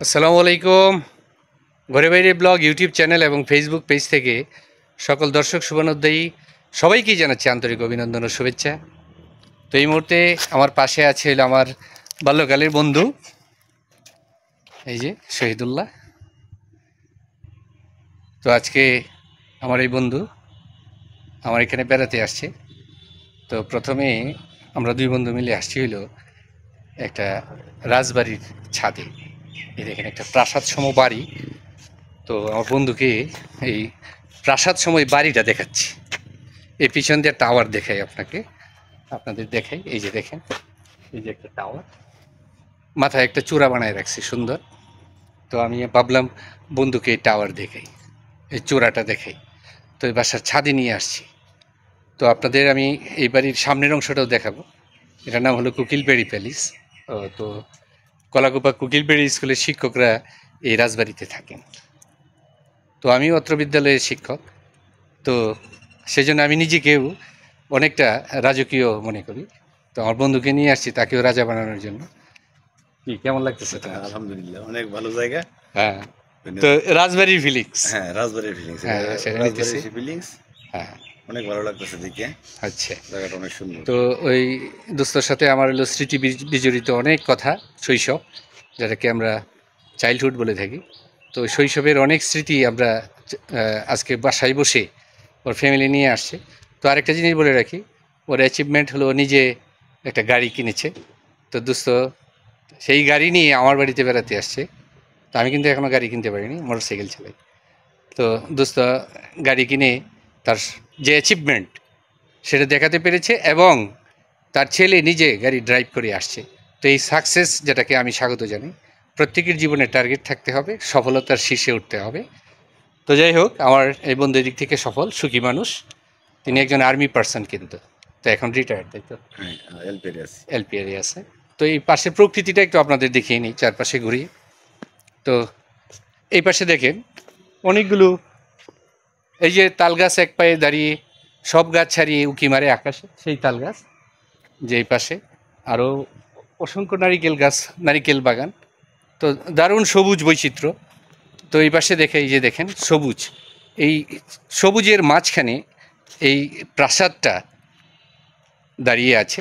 আসসালামু আলাইকুম। ঘরে বাইরে ব্লগ ইউটিউব চ্যানেল এবং ফেসবুক পেজ থেকে সকল দর্শক শুভানুধ্যায়ী সবাইকেই জানাচ্ছি আন্তরিক অভিনন্দন ও শুভেচ্ছা। তো এই মুহূর্তে আমার পাশে আছে হলো আমার বাল্যকালের বন্ধু, এই যে শহীদুল্লাহ। তো আজকে আমার এই বন্ধু আমার এখানে বেড়াতে আসছে। তো প্রথমে আমরা দুই বন্ধু মিলে আসছি হইলো একটা রাজবাড়ির ছাদে। এই দেখেন একটা প্রাসাদ সম বাড়ি। তো আমার বন্ধুকে এই প্রাসাদ সময় বাড়িটা দেখাচ্ছি। এই পিছন দিয়ে টাওয়ার দেখাই আপনাদের দেখাই। এই যে দেখেন, এই যে একটা টাওয়ার, মাথায় একটা চূড়া বানায় রাখছি সুন্দর। তো আমি ভাবলাম বন্ধুকে এই টাওয়ার দেখাই, এই চূড়াটা দেখাই। তো এই বাসার ছাদে নিয়ে আসছি। তো আপনাদের আমি এই বাড়ির সামনের অংশটাও দেখাবো। এটার নাম হলো কুকিলবেড়ি প্যালেস। তো কলাকুপা কুকিলবেড়ি স্কুলের শিক্ষকরা এই রাজবাড়িতে থাকেন। তো আমি অত্র বিদ্যালয়ের শিক্ষক। তো সেজন্য আমি নিজেকেও অনেকটা রাজকীয় মনে করি। তো আমার বন্ধুকে নিয়ে আসছি তাকেও রাজা বানানোর জন্য। কি কেমন লাগতেছে তোমার? আলহামদুলিল্লাহ, অনেক ভালো জায়গা। হ্যাঁ, তো রাজবাড়ির ফিলিংস। হ্যাঁ, রাজবাড়ির ফিলিংস। হ্যাঁ, সেটা নিতেছি। রাজবাড়ির ফিলিংস হ্যাঁ, অনেক ভালো লাগতেছে দেখে। আচ্ছা। জায়গাটা অনেক সুন্দর। তো ওই দোস্তর সাথে আমার হলো স্মৃতি বিজড়িত অনেক কথা, শৈশব, যেটাকে আমরা চাইল্ডহুড বলে থাকি। তো শৈশবের অনেক স্মৃতি আমরা আজকে বাসায় বসে ওর ফ্যামিলি নিয়ে আসছে। তো আরেকটা জিনিস বলে রাখি, ওর অ্যাচিভমেন্ট হলো নিজে একটা গাড়ি কিনেছে। তো দোস্ত সেই গাড়ি নিয়ে আমার বাড়িতে বেড়াতে আসছে। তো আমি কিন্তু এখনও গাড়ি কিনতে পারিনি, মোটর সাইকেল চালাই। তো দোস্ত গাড়ি কিনে তার যে অ্যাচিভমেন্ট সেটা দেখাতে পেরেছে এবং তার ছেলে নিজে গাড়ি ড্রাইভ করে আসছে। তো এই সাকসেস, যেটাকে আমি স্বাগত জানাই। প্রত্যেকের জীবনে টার্গেট থাকতে হবে, সফলতার শীর্ষে উঠতে হবে। তো যাই হোক, আমার এই বন্ধুর দিক থেকে সফল, সুখী মানুষ। তিনি একজন আর্মি পার্সন কিন্তু, তো এখন রিটায়ার্ড, তাই তো? হ্যাঁ, এলপিএস। এলপিআরে আছে। তো এই পাশের প্রকৃতিটা একটু আপনাদের দেখিয়ে নিই, চারপাশে ঘুরি। তো এই পাশে দেখেন অনেকগুলো, এই যে তাল গাছ এক পায়ে দাঁড়িয়ে, সব গাছ ছাড়িয়ে উঁকি মারে আকাশে, সেই তাল গাছ। যে এই পাশে আরও অসংখ্য নারিকেল গাছ, নারিকেল বাগান। তো দারুণ সবুজ বৈচিত্র্য। তো এই পাশে দেখে, এই যে দেখেন সবুজ, এই সবুজের মাঝখানে এই প্রাসাদটা দাঁড়িয়ে আছে।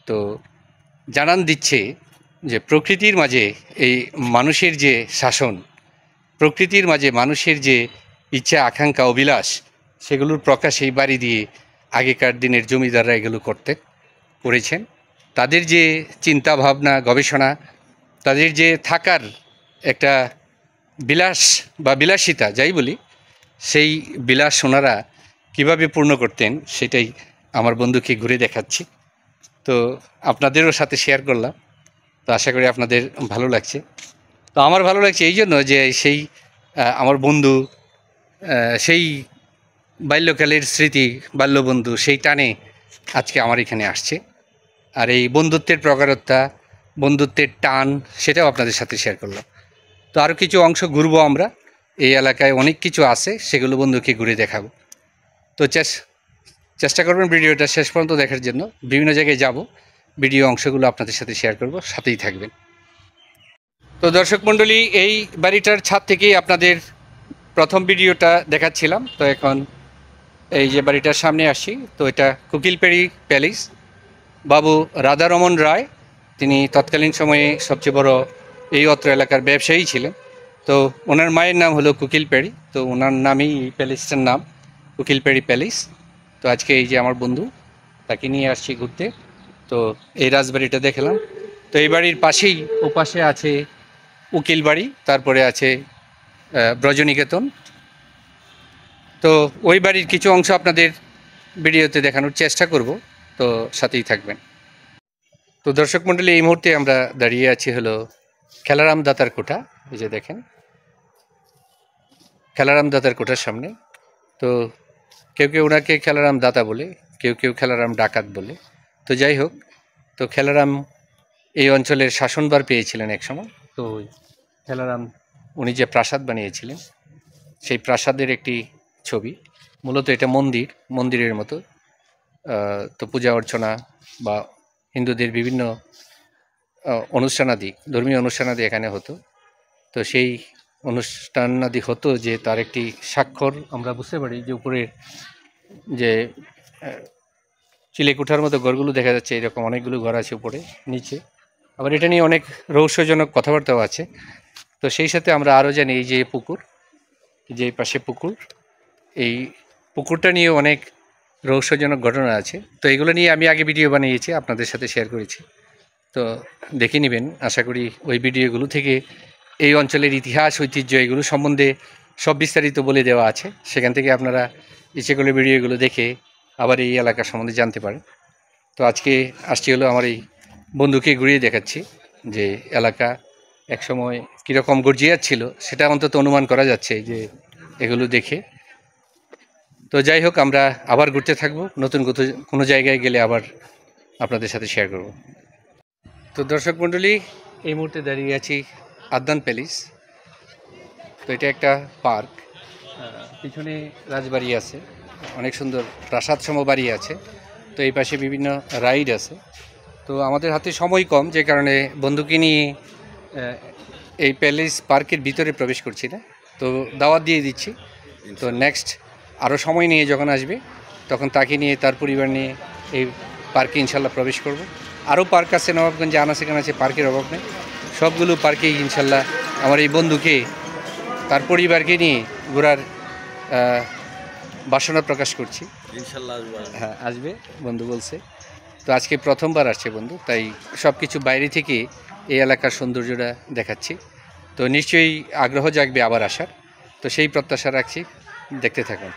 তো জানান দিচ্ছে যে প্রকৃতির মাঝে এই মানুষের যে শাসন, প্রকৃতির মাঝে মানুষের যে ইচ্ছা, আকাঙ্ক্ষা, অভিলাষ, সেগুলোর প্রকাশ এই বাড়ি দিয়ে আগেকার দিনের জমিদাররা এগুলো করেছেন। তাদের যে চিন্তা ভাবনা, গবেষণা, তাদের যে থাকার একটা বিলাস বা বিলাসিতা যাই বলি, সেই বিলাস ওনারা কীভাবে পূর্ণ করতেন সেটাই আমার বন্ধুকে ঘুরে দেখাচ্ছি। তো আপনাদেরও সাথে শেয়ার করলাম। তো আশা করি আপনাদের ভালো লাগছে। তো আমার ভালো লাগছে এই জন্য যে সেই আমার বন্ধু, সেই বাল্যকালের স্মৃতি, বাল্যবন্ধু, সেই টানে আজকে আমার এখানে আসছে। আর এই বন্ধুত্বের প্রগাঢ়তা, বন্ধুত্বের টান, সেটাও আপনাদের সাথে শেয়ার করলাম। তো আরও কিছু অংশ ঘুরবো আমরা। এই এলাকায় অনেক কিছু আছে, সেগুলো বন্ধুকে ঘুরে দেখাবো। তো চেষ্টা করবেন ভিডিওটা শেষ পর্যন্ত দেখার জন্য। বিভিন্ন জায়গায় যাব, ভিডিও অংশগুলো আপনাদের সাথে শেয়ার করব, সাথেই থাকবেন। তো দর্শক মণ্ডলী, এই বাড়িটার ছাদ থেকেই আপনাদের প্রথম ভিডিওটা দেখাচ্ছিলাম। তো এখন এই যে বাড়িটার সামনে আসি, তো এটা কুকিলবেড়ি প্যালেস। বাবু রাধারমন রায়, তিনি তৎকালীন সময়ে সবচেয়ে বড় এই অত্র এলাকার ব্যবসায়ী ছিলেন। তো ওনার মায়ের নাম হলো কুকিলবেড়ি, তো ওনার নামেই এই প্যালেসটার নাম কুকিলবেড়ি প্যালেস। তো আজকে এই যে আমার বন্ধু, তাকে নিয়ে আসছি ঘুরতে। তো এই রাজবাড়িটা দেখলাম। তো এই বাড়ির পাশেই, ওপাশে আছে উকিল বাড়ি, তারপরে আছে ব্রজনিকেতন। তো ওই বাড়ির কিছু অংশ আপনাদের ভিডিওতে দেখানোর চেষ্টা করব, তো সাথেই থাকবেন। তো দর্শক মণ্ডলী, এই মুহূর্তে আমরা দাঁড়িয়ে আছি হলো খেলারাম দাতার কোঠা। এই যে দেখেন খেলারাম দাতার কোঠার সামনে। তো কেউ কেউ ওনাকে খেলারাম দাতা বলে, কেউ কেউ খেলারাম ডাকাত বলে। তো যাই হোক, তো খেলারাম এই অঞ্চলের শাসনভার পেয়েছিলেন এক সময়। তো খেলারাম উনি যে প্রাসাদ বানিয়েছিলেন, সেই প্রাসাদের একটি ছবি। মূলত এটা মন্দিরের মতো। তো পূজা অর্চনা বা হিন্দুদের বিভিন্ন অনুষ্ঠানাদি, ধর্মীয় অনুষ্ঠানাদি এখানে হতো। তো সেই অনুষ্ঠান আদি হতো যে তার একটি স্বাক্ষর আমরা বুঝতে পারি যে উপরে যে চিলেকুঠার মতো ঘরগুলো দেখা যাচ্ছে, এরকম অনেকগুলো ঘর আছে উপরে নিচে। আবার এটা নিয়ে অনেক রহস্যজনক কথাবার্তাও আছে। তো সেই সাথে আমরা আরও জানি এই যে পুকুর, যে পাশে পুকুর, এই পুকুরটা নিয়ে অনেক রহস্যজনক ঘটনা আছে। তো এগুলো নিয়ে আমি আগে ভিডিও বানিয়েছি, আপনাদের সাথে শেয়ার করেছি। তো দেখে নেবেন, আশা করি ওই ভিডিওগুলো থেকে এই অঞ্চলের ইতিহাস ঐতিহ্য এগুলো সম্বন্ধে সব বিস্তারিত বলে দেওয়া আছে। সেখান থেকে আপনারা ইচ্ছে করলে ভিডিওগুলো দেখে আবার এই এলাকা সম্বন্ধে জানতে পারেন। তো আজকে আসছি হলো আমার এই বন্ধুকে ঘুরিয়ে দেখাচ্ছি যে এলাকা একসময় কীরকম গর্জিয়াত ছিল সেটা অন্তত অনুমান করা যাচ্ছে যে এগুলো দেখে। তো যাই হোক, আমরা আবার ঘুরতে থাকবো, নতুন কোনো জায়গায় গেলে আবার আপনাদের সাথে শেয়ার করব। তো দর্শক মণ্ডলী, এই মুহূর্তে দাঁড়িয়ে আছি আদনান প্যালেস। তো এটা একটা পার্ক, পিছনে রাজবাড়ি আছে, অনেক সুন্দর প্রাসাদ সম বাড়ি আছে। তো এই পাশে বিভিন্ন রাইড আছে। তো আমাদের হাতে সময় কম, যে কারণে বন্ধুকে নিয়ে এই প্যালেস পার্কের ভিতরে প্রবেশ করছি না। তো দাওয়াত দিয়ে দিচ্ছি। তো নেক্সট আরও সময় নিয়ে যখন আসবে তখন তাকে নিয়ে, তার পরিবার নিয়ে এই পার্কে ইনশাল্লাহ প্রবেশ করব। আরও পার্ক আছে নবাবগঞ্জে, আনাচে কানাচে, পার্কের অভাব নেই। সবগুলো পার্কেই ইনশাল্লাহ আমার এই বন্ধুকে তার পরিবারকে নিয়ে ঘোরার বাসনা প্রকাশ করছি। ইনশাল্লাহ হ্যাঁ, আসবে বন্ধু বলছে। তো আজকে প্রথমবার আসছে বন্ধু, তাই সব কিছু বাইরে থেকে এই এলাকার সৌন্দর্যটা দেখাচ্ছি। তো নিশ্চয়ই আগ্রহ জাগবে আবার আসার। তো সেই প্রত্যাশা রাখছি, দেখতে থাকুন।